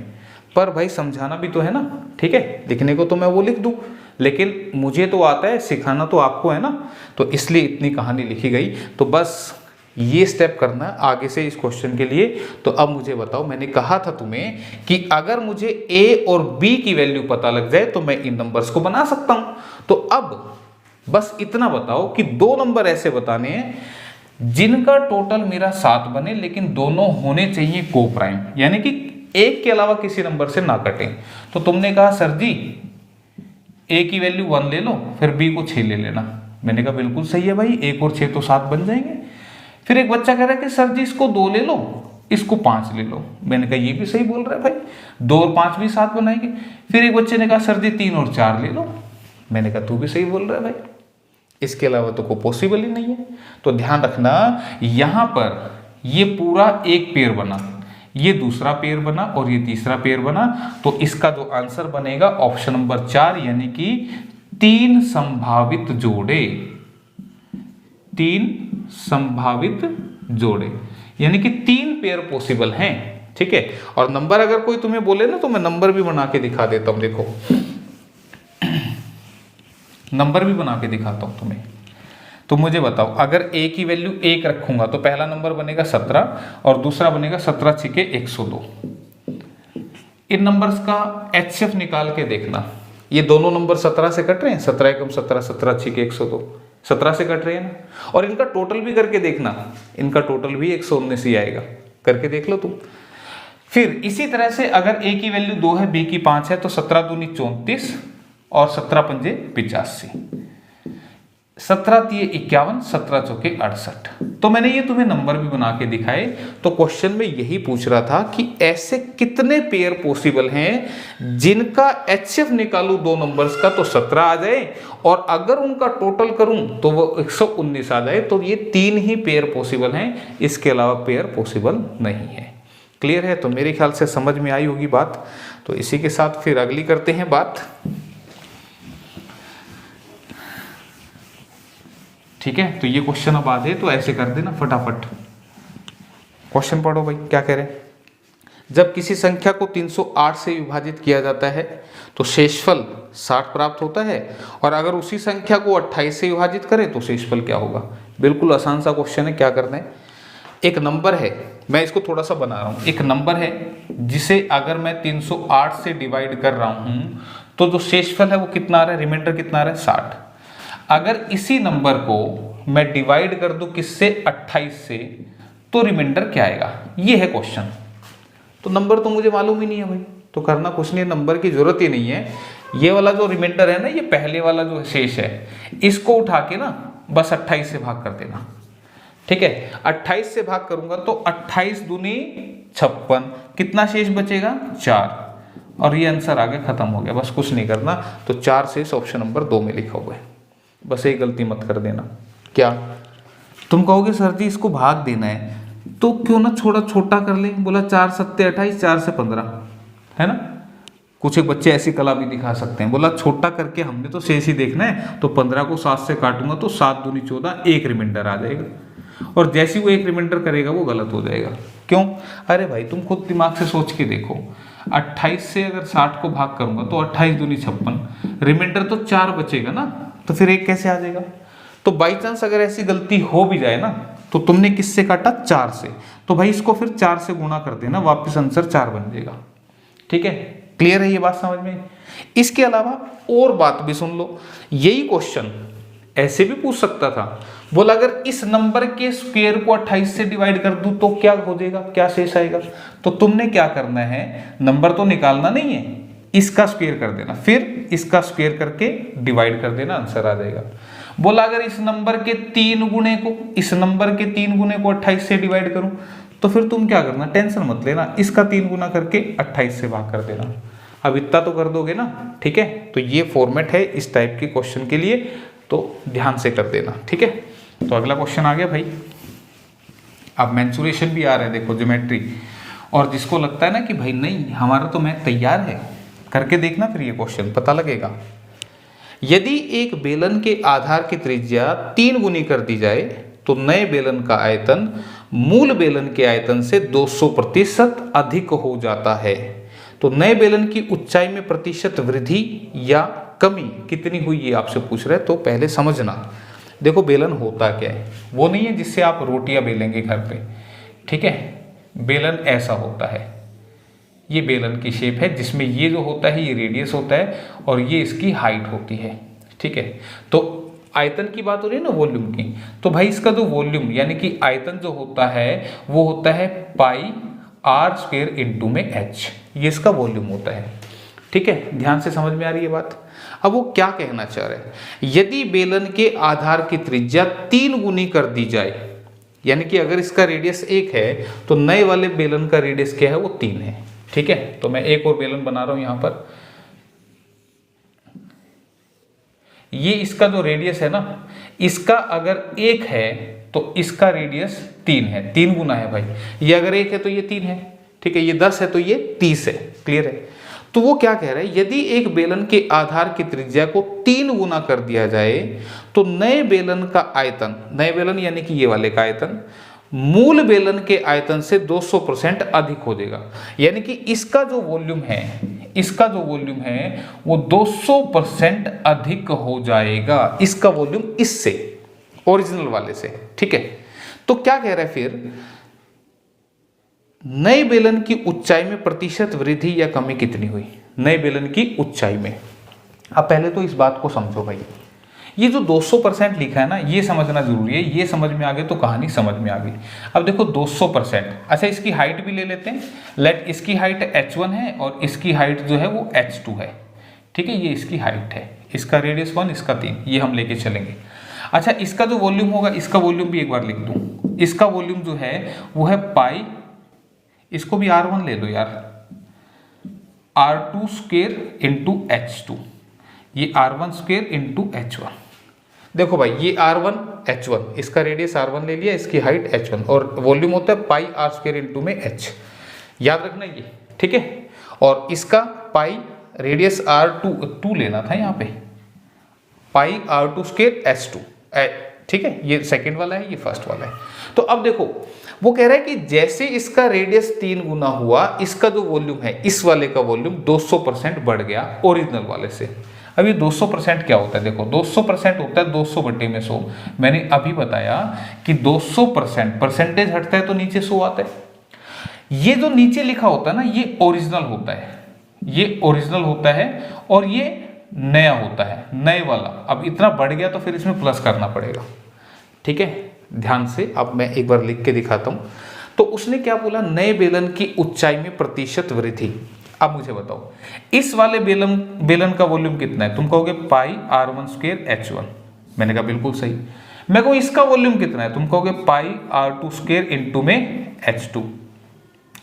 पर भाई समझाना भी तो है ना, ठीक है। लिखने को तो मैं वो लिख दूं, लेकिन मुझे तो आता है, सिखाना तो आपको है ना, तो इसलिए इतनी कहानी लिखी गई। तो बस ये स्टेप करना आगे से इस क्वेश्चन के लिए। तो अब मुझे बताओ, मैंने कहा था तुम्हें कि अगर मुझे A और B की वैल्यू पता लग जाए तो मैं इन नंबर्स को बना सकता हूं। तो अब बस इतना बताओ कि दो नंबर ऐसे बताने हैं जिनका टोटल मेरा 7 बने, लेकिन दोनों होने चाहिए को प्राइम, यानी कि एक के अलावा किसी नंबर से ना कटे। तो तुमने कहा सर जी A की वैल्यू 1 ले लो, फिर B को 6 ले लेना। मैंने कहा बिल्कुल सही है भाई, 1 और 6 तो 7 बन जाएंगे। फिर एक बच्चा कह रहा है कि सर जी इसको 2 ले लो, इसको 5 ले लो। मैंने कहा ये भी सही बोल रहा है भाई, 2 और 5 भी 7 बनाएंगे। फिर एक बच्चे ने कहा सर जी 3 और 4 ले लो। मैंने कहा तू भी सही बोल रहा है भाई, इसके अलावा तो कोई पॉसिबल ही नहीं है। तो ध्यान रखना, यहां पर ये पूरा एक पेयर बना, ये दूसरा पेयर बना और ये तीसरा पेयर बना। तो इसका जो आंसर बनेगा ऑप्शन नंबर 4, यानी कि 3 संभावित जोड़े, 3 संभावित जोड़े, यानी कि 3 पेयर पॉसिबल हैं, ठीक है। और नंबर अगर कोई तुम्हें बोले ना तो मैं नंबर भी बना के दिखा देता हूं। देखो नंबर भी बना के दिखाता हूं तुम्हें। तो मुझे बताओ, अगर A की वैल्यू 1 रखूंगा तो पहला नंबर बनेगा 17 और दूसरा बनेगा 17 छिके 102। इन नंबर्स का HCF निकाल के देखना। ये दोनों नंबर 17 से कट रहे हैं, 17 एकम 17, 17 छिके 102, 17 से कट रहे हैं ना। और इनका टोटल भी करके देखना, इनका टोटल भी 119 ही आएगा, करके देख लो तुम। फिर इसी तरह से अगर A की वैल्यू 2 है, B की 5 है, तो 17 दूनी 34 और 17 पंजे 85। 17 तिये 51, 17 चौके 68। तो मैंने ये तुम्हें नंबर भी बना के दिखाए। तो क्वेश्चन में यही पूछ रहा था कि ऐसे कितने पेयर पॉसिबल हैं जिनका HCF निकालूं दो नंबर्स का तो 17 आ जाए, और अगर उनका टोटल करूं तो वो 119 आ जाए। तो ये 3 ही पेयर पॉसिबल हैं, इसके अलावा पेयर पॉसिबल नहीं है। क्लियर है? तो मेरे ख्याल से समझ में आई होगी बात। तो इसी के साथ फिर अगली करते हैं बात। ठीक है, तो ये क्वेश्चन अब आधे तो ऐसे कर देना फटाफट। क्वेश्चन पढ़ो भाई, क्या कह रहे हैं। जब किसी संख्या को 308 से विभाजित किया जाता है तो शेषफल 60 प्राप्त होता है, और अगर उसी संख्या को 28 से विभाजित करें तो शेषफल क्या होगा। बिल्कुल आसान सा क्वेश्चन है। क्या करना है, एक नंबर है, मैं इसको थोड़ा सा बना रहा हूँ। एक नंबर है जिसे अगर मैं 308 से डिवाइड कर रहा हूँ तो जो शेषफल है वो कितना आ रहा है, रिमाइंडर कितना आ रहा है, 60। अगर इसी नंबर को मैं डिवाइड कर दूं किससे, 28 से, तो रिमाइंडर क्या आएगा। ये है क्वेश्चन। तो नंबर तो मुझे मालूम ही नहीं है भाई, तो करना कुछ नहीं है, नंबर की जरूरत ही नहीं है। ये वाला जो रिमाइंडर है ना, ये पहले वाला जो शेष है, इसको उठा के ना बस 28 से भाग कर देना। ठीक है, 28 से भाग करूंगा तो 28 दूनी 56, कितना शेष बचेगा, 4, और ये आंसर आगे खत्म हो गया। बस कुछ नहीं करना। तो 4 शेष ऑप्शन नंबर 2 में लिखा हुआ है। बस एक गलती मत कर देना। क्या तुम कहोगे सर जी इसको भाग देना है तो क्यों ना थोड़ा छोटा कर ले। बोला 4 सत्ते 28, 4 से 15, है ना। कुछ एक बच्चे ऐसी कला भी दिखा सकते हैं। बोला छोटा करके हमने तो शेष ही देखना है, तो 15 को 7 से काटूंगा तो 7 दूनी 14, एक रिमाइंडर आ जाएगा। और जैसे ही वो एक रिमाइंडर करेगा वो गलत हो जाएगा। क्यों? अरे भाई तुम खुद दिमाग से सोच के देखो, 28 से अगर 60 को भाग करूंगा तो 28 दूनी 56, रिमाइंडर तो 4 बचेगा ना, तो फिर एक कैसे आ जाएगा। तो बाई चांस अगर ऐसी गलती हो भी जाए ना, तो तुमने किससे काटा, 4 से, तो भाई इसको फिर 4 से गुणा कर देना, वापस आंसर 4 बन जाएगा। ठीक है, क्लियर है ये बात समझ में। इसके अलावा और बात भी सुन लो, यही क्वेश्चन ऐसे भी पूछ सकता था। बोला अगर इस नंबर के स्क्वायर को 28 से डिवाइड कर दूं तो क्या हो जाएगा, क्या शेष आएगा। तो तुमने क्या करना है, नंबर तो निकालना नहीं है, इसका स्क्वायर कर देना, फिर इसका स्क्वायर करके डिवाइड कर देना, आंसर आ जाएगा। बोला अगर इस नंबर के 3 गुणे को, इस नंबर के 3 गुणे को 28 से डिवाइड करूं तो फिर तुम क्या करना, टेंशन मत लेना, इसका 3 गुना करके 28 से भाग कर देना। अब इतना तो कर दोगे ना। ठीक है, तो ये फॉर्मेट है इस टाइप के क्वेश्चन के लिए, तो ध्यान से कर देना। ठीक है, तो अगला क्वेश्चन आ गया भाई। अब मेंसुरेशन भी आ रहा है, देखो ज्योमेट्री। और जिसको लगता है ना कि भाई नहीं हमारा तो मैथ तैयार है, करके देखना फिर ये क्वेश्चन पता लगेगा। यदि एक बेलन के आधार की त्रिज्या 3 गुनी कर दी जाए तो नए बेलन का आयतन मूल बेलन के आयतन से 200% अधिक हो जाता है। तो नए बेलन की ऊंचाई में प्रतिशत वृद्धि या कमी कितनी हुई, ये आपसे पूछ रहे हैं। तो पहले समझना, देखो बेलन होता क्या है, वो नहीं है जिससे आप रोटियां बेलेंगे घर पे। ठीक है, बेलन ऐसा होता है, ये बेलन की शेप है जिसमें ये जो होता है ये रेडियस होता है और ये इसकी हाइट होती है। ठीक है, तो आयतन की बात हो रही है ना, वॉल्यूम की, तो भाई इसका जो वॉल्यूम यानी कि आयतन जो होता है वो होता है पाई आर स्क्वायर इंटू में एच, ये इसका वॉल्यूम होता है। ठीक है, ध्यान से समझ में आ रही है बात। अब वो क्या कहना चाह रहे हैं, यदि बेलन के आधार की त्रिज्या 3 गुनी कर दी जाए, यानी कि अगर इसका रेडियस 1 है तो नए वाले बेलन का रेडियस क्या है, वो 3 है। ठीक है, तो मैं एक और बेलन बना रहा हूं यहां पर, ये इसका जो रेडियस है ना, इसका अगर 1 है तो इसका रेडियस 3 है, 3 गुना है भाई। ये अगर 1 है तो ये 3 है। ठीक है, ये 10 है तो ये 30 है। क्लियर है। तो वो क्या कह रहा है, यदि एक बेलन के आधार की त्रिज्या को 3 गुना कर दिया जाए तो नए बेलन का आयतन, नए बेलन यानी कि ये वाले का आयतन मूल बेलन के आयतन से 200% अधिक हो जाएगा। यानी कि इसका जो वॉल्यूम है, इसका जो वॉल्यूम है वो 200% अधिक हो जाएगा, इसका वॉल्यूम इससे, ओरिजिनल वाले से। ठीक है, तो क्या कह रहा है फिर, नए बेलन की ऊंचाई में प्रतिशत वृद्धि या कमी कितनी हुई, नए बेलन की ऊंचाई में। अब पहले तो इस बात को समझो भाई, ये जो 200% लिखा है ना, ये समझना जरूरी है। ये समझ में आ गए तो कहानी समझ में आ गई। अब देखो 200%, अच्छा इसकी हाइट भी ले लेते हैं। लेट इसकी हाइट h1 है और इसकी हाइट जो है वो h2 है। ठीक है, ये इसकी हाइट है, इसका रेडियस 1, इसका 3, ये हम लेके चलेंगे। अच्छा, इसका जो वॉल्यूम होगा, इसका वॉल्यूम भी एक बार लिख दूं। इसका वॉल्यूम जो है वो है पाई, इसको भी R1 ले लो यार, R2 स्क्वायर इंटू H2, ये R1 स्क्वायर इंटू H1। देखो भाई, ये R1 H1, इसका रेडियस R1 ले लिया, इसकी हाइट H1, और वॉल्यूम होता है पाई R स्क्वायर इंटू में H, याद रखना ये, ठीक है। और इसका पाई रेडियस R2 लेना था यहाँ पे, पाई R2 स्क्वायर H2, ठीक है। ये सेकंड वाला है, ये फर्स्ट वाला है। तो अब देखो, वो कह रहा है कि जैसे इसका रेडियस 3 गुना हुआ, इसका जो वॉल्यूम है, इस वाले का वॉल्यूम 200% बढ़ गया ओरिजिनल वाले से। अब ये 200% क्या होता है? देखो 200% होता है 200 बटे में 100। मैंने अभी बताया कि 200% परसेंटेज हटता है तो नीचे 100 आता है। ये जो नीचे लिखा होता है ना, ये ओरिजिनल होता है, ये ओरिजिनल होता है, और ये नया होता है, नए वाला। अब इतना बढ़ गया तो फिर इसमें प्लस करना पड़ेगा, ठीक है। ध्यान से अब मैं एक बार लिख के दिखाता हूं। तो उसने क्या बोला? नए बेलन की ऊंचाई में प्रतिशत वृद्धि। अब मुझे बताओ, इस वाले बेलन का वॉल्यूम कितना है? तुम कहोगे पाई R1 स्क्वायर H1, मैंने कहा बिल्कुल सही। मैं कहूँ इसका वॉल्यूम कितना है? तुम कहोगे पाई R2 स्क्वायर इंटू में H2,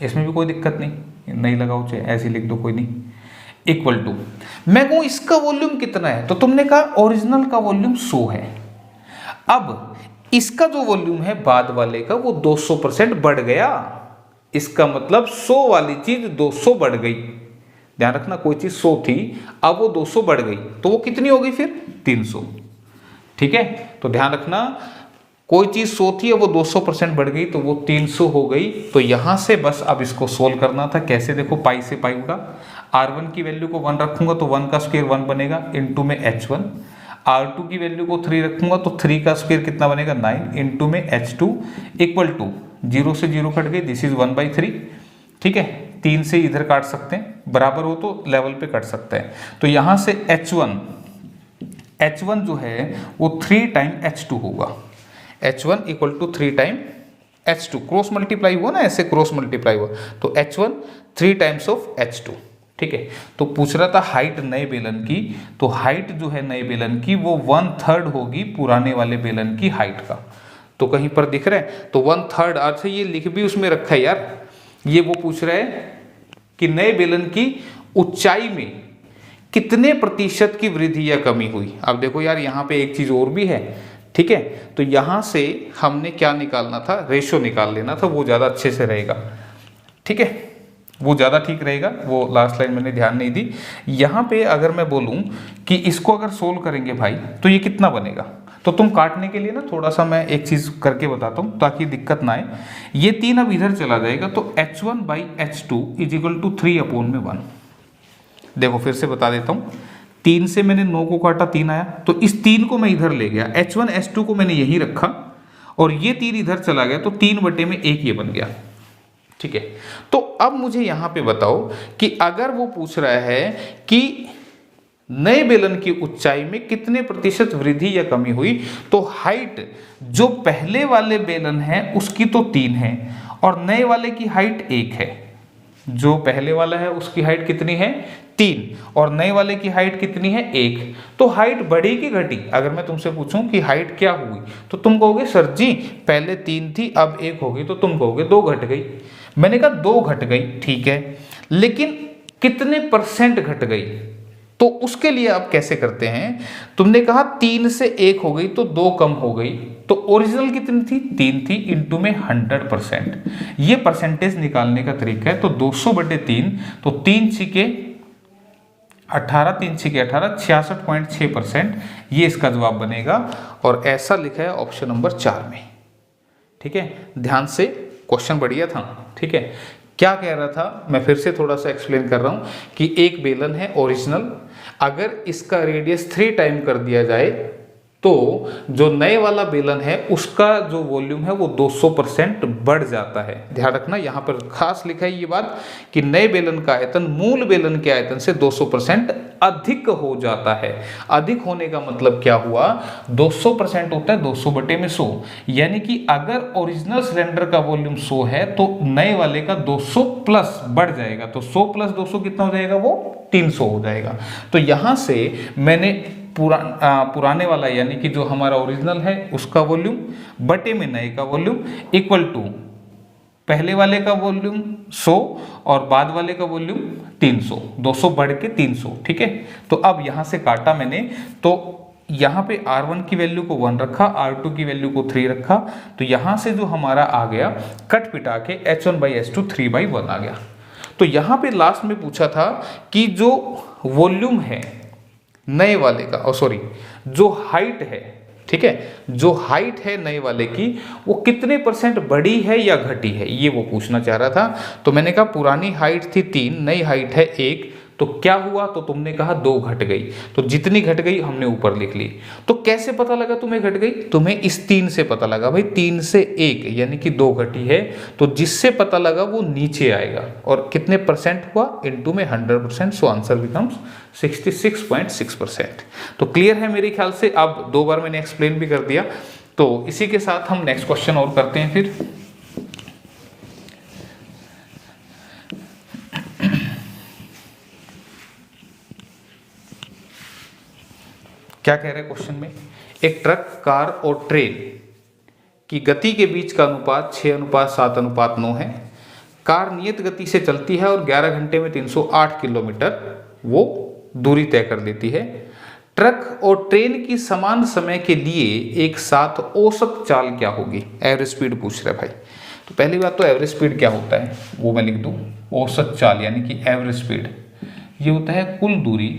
इसमें भी कोई दिक्कत नहीं लगाओ, चाहे ऐसे लिख दो, कोई नहीं। इक्वल टू, मैं कहूँ इसका वॉल्यूम कितना है? तो तुमने कहा ओरिजिनल का वॉल्यूम 100 है। अब इसका जो वॉल्यूम है बाद वाले का, वो 200% बढ़ गया। इसका मतलब 100 वाली चीज 200 बढ़ गई। ध्यान रखना, कोई चीज 100 थी, अब वो 200 बढ़ गई, तो वो कितनी हो गई फिर? 300, ठीक है। तो ध्यान रखना, कोई चीज 100 थी, अब वो 200% बढ़ गई, तो वो 300 हो गई। तो यहां से बस अब इसको सोल्व करना था। कैसे? देखो, पाई से पाई उड़ा, R1 की वैल्यू को 1 रखूंगा तो 1 का स्क्वायर 1 बनेगा, इंटू में H1। R2 की वैल्यू को 3 रखूंगा तो 3 का स्क्वायर कितना बनेगा? 9, इंटू में H2, इक्वल टू 0 से 0 कट गए, दिस इज 1/3, ठीक है। 3 से इधर काट सकते हैं, बराबर हो तो लेवल पे कट सकते हैं। तो यहां से H1 जो है वो 3 टाइम H2 होगा। H1 equal to 3 time H2, cross multiply हुआ ना, ऐसे क्रॉस मल्टीप्लाई हुआ, तो H1 3 टाइम्स ऑफ H2, ठीक है। तो पूछ रहा था हाइट नए बेलन की, तो हाइट जो है नए बेलन की वो 1/3 होगी पुराने वाले बेलन की हाइट का। तो कहीं पर दिख रहा है? तो 1/3, अच्छा ये लिख भी उसमें रखा है यार। ये वो पूछ रहा है कि नए बेलन की ऊंचाई में कितने प्रतिशत की वृद्धि या कमी हुई। अब देखो यार, यहाँ पे एक चीज और भी है, ठीक है। तो यहां से हमने क्या निकालना था? रेशो निकाल लेना था, वो ज्यादा अच्छे से रहेगा, ठीक है, वो ज़्यादा ठीक रहेगा। वो लास्ट लाइन मैंने ध्यान नहीं दी। यहाँ पे अगर मैं बोलूँ कि इसको अगर सोल्व करेंगे भाई, तो ये कितना बनेगा? तो तुम काटने के लिए ना थोड़ा सा मैं एक चीज़ करके बताता हूँ ताकि दिक्कत ना आए। ये 3 अब इधर चला जाएगा, तो H1/H2 इज इक्वल टू 3/1। देखो फिर से बता देता हूँ, 3 से मैंने 9 को काटा, 3 आया, तो इस 3 को मैं इधर ले गया, H1 H2 को मैंने यहीं रखा, और ये 3 इधर चला गया, तो 3/1 ये बन गया, ठीक है। तो अब मुझे यहां पे बताओ कि अगर वो पूछ रहा है कि नए बेलन की ऊंचाई में कितने प्रतिशत वृद्धि या कमी हुई, तो हाइट जो पहले वाले बेलन है उसकी तो 3 है, और नए वाले की हाइट 1 है। जो पहले वाला है उसकी हाइट कितनी है? 3, और नए वाले की हाइट कितनी है? 1। तो हाइट बढ़ी कि घटी? अगर मैं तुमसे पूछूं कि हाइट क्या हुई, तो तुम कहोगे सर जी पहले 3 थी अब 1 हो गई, तो तुम कहोगे 2 घट गई। मैंने कहा 2 घट गई, ठीक है, लेकिन कितने % घट गई? तो उसके लिए आप कैसे करते हैं? तुमने कहा 3 से 1 हो गई तो 2 कम हो गई, तो ओरिजिनल कितनी थी? 3 थी, इंटू में 100%। ये परसेंटेज निकालने का तरीका है। तो 200/3, तो 3 छिके 18, 3 छिके 18, 66.6%, ये इसका जवाब बनेगा। और ऐसा लिखा है ऑप्शन नंबर 4 में, ठीक है। ध्यान से, क्वेश्चन बढ़िया था, ठीक है। क्या कह रहा था, मैं फिर से थोड़ा सा एक्सप्लेन कर रहा हूं कि एक बेलन है ओरिजिनल, अगर इसका रेडियस 3 टाइम कर दिया जाए तो जो नए वाला बेलन है उसका जो वॉल्यूम है वो 200% बढ़ जाता है। ध्यान रखना, यहाँ पर खास लिखा है ये बात कि नए बेलन का आयतन मूल बेलन के आयतन से 200% अधिक हो जाता है। अधिक होने का मतलब क्या हुआ? 200% होता है 200/100, यानी कि अगर ओरिजिनल सिलेंडर का वॉल्यूम 100 है तो नए वाले का 200 प्लस बढ़ जाएगा, तो 100 + 200 कितना हो जाएगा? वो 300 हो जाएगा। तो यहां से मैंने पुराने वाला यानी कि जो हमारा ओरिजिनल है उसका वॉल्यूम बटे में नए का वॉल्यूम इक्वल टू पहले वाले का वॉल्यूम 100 और बाद वाले का वॉल्यूम 300, 200 बढ़ के 300। ठीक है, तो अब यहाँ से काटा मैंने, तो यहाँ पे R1 की वैल्यू को 1 रखा, R2 की वैल्यू को 3 रखा, तो यहाँ से जो हमारा आ गया कट पिटा के H1/S2 3/1 आ गया। तो यहाँ पे लास्ट में पूछा था कि जो वॉल्यूम है नए वाले का, सॉरी जो हाइट है, ठीक है, जो हाइट है नए वाले की वो कितने % बढ़ी है या घटी है, ये वो पूछना चाह रहा था। तो मैंने कहा पुरानी हाइट थी 3, नई हाइट है 1, तो क्या हुआ, तो तुमने कहा 2 घट गई, तो जितनी घट गई हमने ऊपर लिख ली। तो कैसे पता लगा तुम्हें घट गई, तुम्हें इस 3 से पता लगा, भाई 3 से 1 यानी कि 2 घटी है, तो जिससे पता लगा वो नीचे आएगा, और कितने % हुआ, इनटू में 100%, सो आंसर बिकम्स 66.6%। तो क्लियर है मेरे ख्याल से, अब 2 बार मैंने एक्सप्लेन भी कर दिया। तो इसी के साथ हम नेक्स्ट क्वेश्चन और करते हैं फिर। क्या कह रहे हैं क्वेश्चन में, एक ट्रक, कार और ट्रेन की गति के बीच का अनुपात 6:7:9 है। कार नियत गति से चलती है और 11 घंटे में 308 किलोमीटर वो दूरी तय कर देती है। ट्रक और ट्रेन की समान समय के लिए एक साथ औसत चाल क्या होगी, एवरेज स्पीड पूछ रहे भाई। तो पहली बात तो एवरेज स्पीड क्या होता है वो मैं लिख दूं, औसत चाल यानी कि एवरेज स्पीड ये होता है कुल दूरी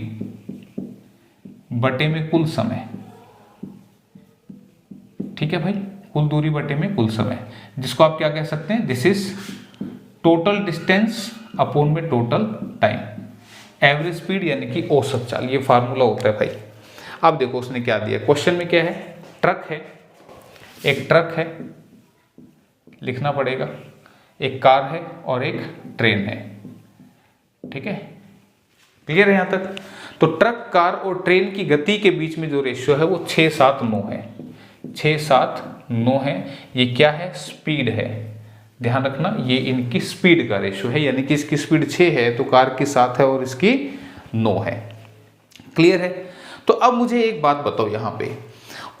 बटे में कुल समय। ठीक है भाई, कुल दूरी बटे में कुल समय, जिसको आप क्या कह सकते हैं, this is total distance upon में टोटल टाइम। एवरेज स्पीड यानी कि औसत चाल, ये फार्मूला होता है भाई। अब देखो उसने क्या दिया, क्वेश्चन में क्या है, ट्रक है, एक ट्रक है लिखना पड़ेगा, एक कार है और एक ट्रेन है। ठीक है, क्लियर है यहां तक। तो ट्रक, कार और ट्रेन की गति के बीच में जो रेशियो है वो 6:7:9 है, 6:7:9 है। ये क्या है, स्पीड है, ध्यान रखना ये इनकी स्पीड का रेशियो है, यानी कि इसकी स्पीड 6 है तो कार की 7 है और इसकी 9 है। क्लियर है। तो अब मुझे एक बात बताओ, यहाँ पे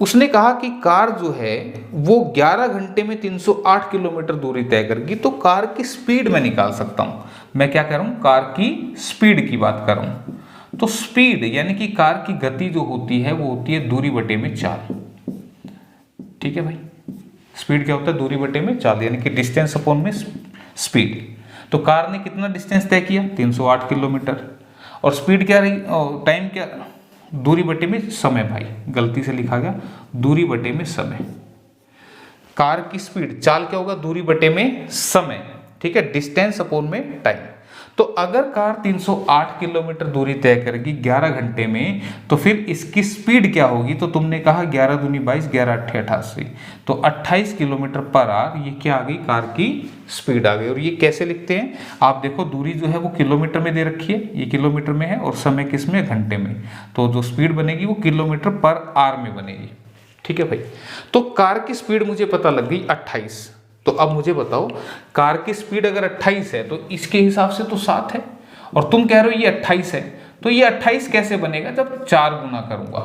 उसने कहा कि कार जो है वो 11 घंटे में 308 किलोमीटर दूरी तय करेगी, तो कार की स्पीड मैं निकाल सकता हूं। मैं क्या कर रहा हूं, कार की स्पीड की बात कर रहा हूं। तो स्पीड यानी कि कार की गति जो होती है वो होती है दूरी बटे में चाल। ठीक है भाई, स्पीड क्या होता है, दूरी बटे में चाल, यानी कि डिस्टेंस अपॉन में स्पीड। तो कार ने कितना डिस्टेंस तय किया, 308 किलोमीटर, और स्पीड क्या रही, टाइम क्या, दूरी बटे में समय। भाई गलती से लिखा गया दूरी बटे में समय। कार की स्पीड, चाल क्या होगा, दूरी बटे में समय। ठीक है, डिस्टेंस अपॉन में टाइम। तो अगर कार 308 किलोमीटर दूरी तय करेगी 11 घंटे में, तो फिर इसकी स्पीड क्या होगी, तो तुमने कहा 11 दूनी 22, 11 अट्ठे 88, तो 28 किलोमीटर पर आवर, ये क्या आ गई, कार की स्पीड आ गई। और ये कैसे लिखते हैं, आप देखो दूरी जो है वो किलोमीटर में दे रखी है, ये किलोमीटर में है, और समय किस में, घंटे में, तो जो स्पीड बनेगी वो किलोमीटर पर आवर में बनेगी। ठीक है भाई, तो कार की स्पीड मुझे पता लग गई 28। तो अब मुझे बताओ, कार की स्पीड अगर 28 है तो इसके हिसाब से तो 7 है, और तुम कह रहे हो ये 28 है, तो ये 28 कैसे बनेगा, जब 4 गुना करूंगा।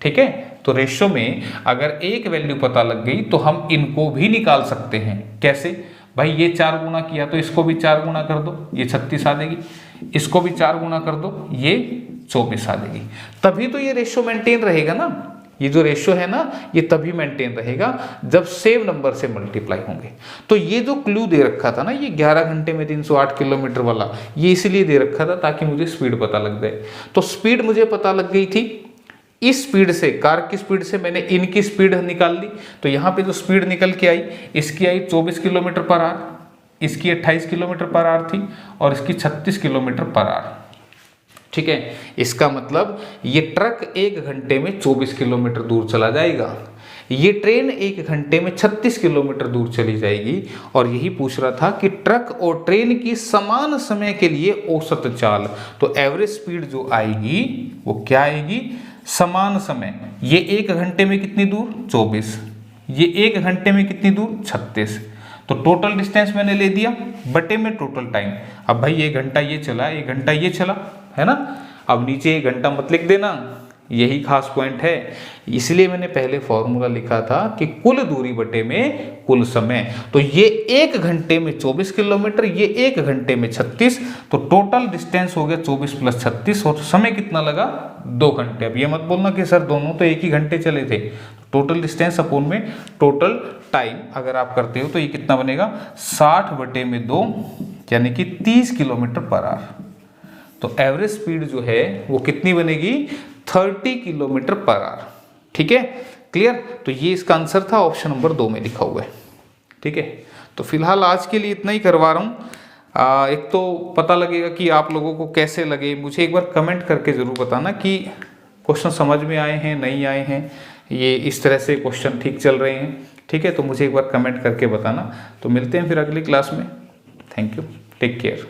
ठीक है, तो रेशियो में अगर एक वैल्यू पता लग गई तो हम इनको भी निकाल सकते हैं। कैसे भाई, ये 4 गुना किया तो इसको भी 4 गुना कर दो, ये 36 आ जाएगी, इसको भी 4 गुना कर दो, ये 24 आ जाएगी। तभी तो ये रेशियो मेंटेन रहेगा ना, ये जो रेशियो है ना ये तभी मेंटेन रहेगा जब सेम नंबर से मल्टीप्लाई होंगे। तो ये जो क्लू दे रखा था ना, ये 11 घंटे में 308 किलोमीटर वाला, ये इसलिए दे रखा था ताकि मुझे स्पीड पता लग जाए। तो स्पीड मुझे पता लग गई थी, इस स्पीड से, कार की स्पीड से मैंने इनकी स्पीड निकाल ली। तो यहाँ पे जो स्पीड निकल के आई, इसकी आई 24 किलोमीटर पर आवर, इसकी 28 किलोमीटर पर आवर थी, और इसकी 36 किलोमीटर पर आवर। ठीक है, इसका मतलब ये ट्रक 1 घंटे में 24 किलोमीटर दूर चला जाएगा, ये ट्रेन 1 घंटे में 36 किलोमीटर दूर चली जाएगी। और यही पूछ रहा था कि ट्रक और ट्रेन की समान समय के लिए औसत चाल, तो एवरेज स्पीड जो आएगी वो क्या आएगी, समान समय। ये 1 घंटे में कितनी दूर, 24, ये 1 घंटे में कितनी दूर, 36, तो टोटल डिस्टेंस मैंने ले दिया बटे में टोटल टाइम। अब भाई 1 घंटा ये चला, 1 घंटा ये चला, है ना। अब नीचे 1 घंटा मत लिख देना, यही खास पॉइंट है। इसलिए मैंने पहले फॉर्मूला लिखा था कि कुल दूरी बटे में कुल समय। तो ये 1 घंटे में 24 किलोमीटर, ये 1 घंटे में 36, तो टोटल डिस्टेंस हो गया 24 + 36 और समय कितना लगा 2 घंटे। अब ये मत बोलना कि सर दोनों तो एक ही घंटे चले थे। टोटल डिस्टेंस अपोन में टोटल टाइम अगर आप करते हो तो ये कितना बनेगा 60 बटे में 2 यानी कि 30 किलोमीटर पर आवर। तो एवरेज स्पीड जो है वो कितनी बनेगी 30 किलोमीटर पर आवर। ठीक है, क्लियर। तो ये इसका आंसर था, ऑप्शन नंबर 2 में लिखा हुआ है। ठीक है, तो फिलहाल आज के लिए इतना ही करवा रहा हूँ। एक तो पता लगेगा कि आप लोगों को कैसे लगे, मुझे एक बार कमेंट करके ज़रूर बताना कि क्वेश्चन समझ में आए हैं नहीं आए हैं, ये इस तरह से क्वेश्चन ठीक चल रहे हैं। ठीक है, तो मुझे एक बार कमेंट करके बताना। तो मिलते हैं फिर अगली क्लास में। Thank you, take care.